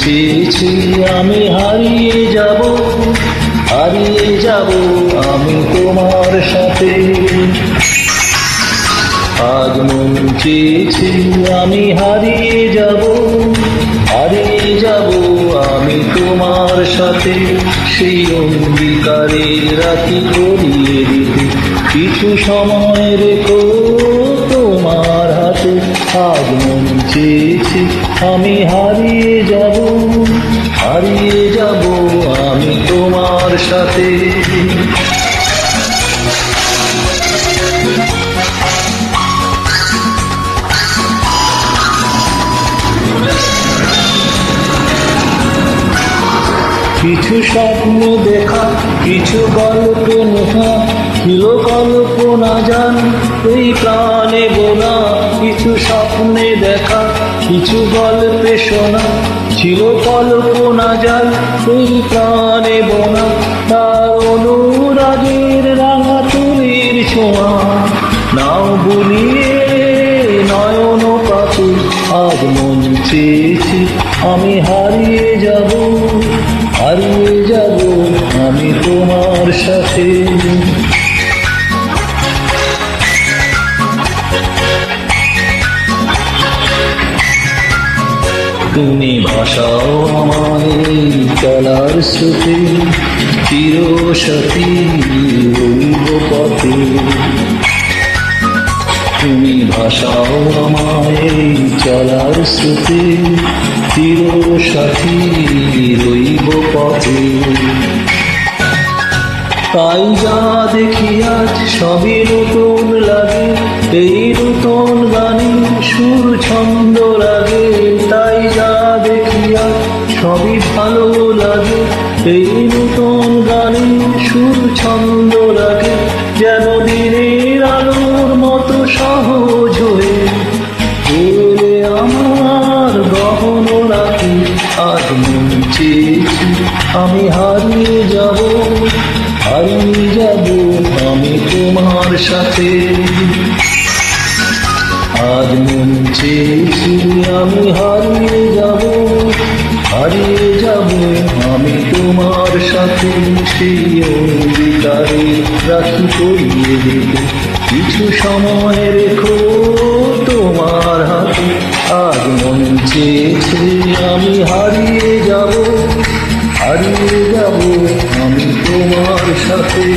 চেয়েছি আমি হারিয়ে যাব আমি তোমার সাথে। আজ মন চেয়েছি আমি হারিয়ে যাব আমি তোমার সাথে। সেই অঙ্গীকারের রাখি করিয়ে দিতে কিছু সময় রেখো তোমার হাতে। আজ মন চেয়েছি আমি হারিয়ে যাব আমি তোমার সাথে। কিছু স্বপ্ন দেখা, কিছু গল্প লেখা, ছিল কল্পনা জান এই প্রাণে বোনা। কিছু স্বপ্নে দেখা, কিছু গল্পে শোনা, ছিল কল্পনা জান এই প্রাণে বোনা। তার অনুরাগের রাঙা তুলির ছোঁয়া নাও বুলিয়ে নয়ন পাতে। আজ মন চেয়েছি আমি হারিয়ে যাব আমি তোমার সাথে। তুমি ভাসাও আমায় চলার স্রোতে, চিরসাথী রইব পথে। তুমি ভাসাও আমায় চলার স্রোতে, চিরসাথী রইব পথে। তাই যা দেখি আজ সবই নতুন লাগে, এই নতুন গানে সুর ছন্দ লাগে। তাই যা দেখি আজ সবই ভালো লাগে, এই নতুন গানে সুর ছন্দ লাগে। যেন দিনের আলোর মতো সহজ হয়ে এলে আমার গহন রাখি। আজ মন চেয়েছি আমি হারিয়ে যাব আমি তোমার সাথে। আজ মন চেয়েছি আমি হারিয়ে যাব আমি তোমার সাথে। সেই অঙ্গীকারে রাখি করিয়ে দেবে কিছু সময় রেখো তোমার হাতে। আজ মন চেয়েছে আমি হারিয়ে যাব আমি তোমার সাথে।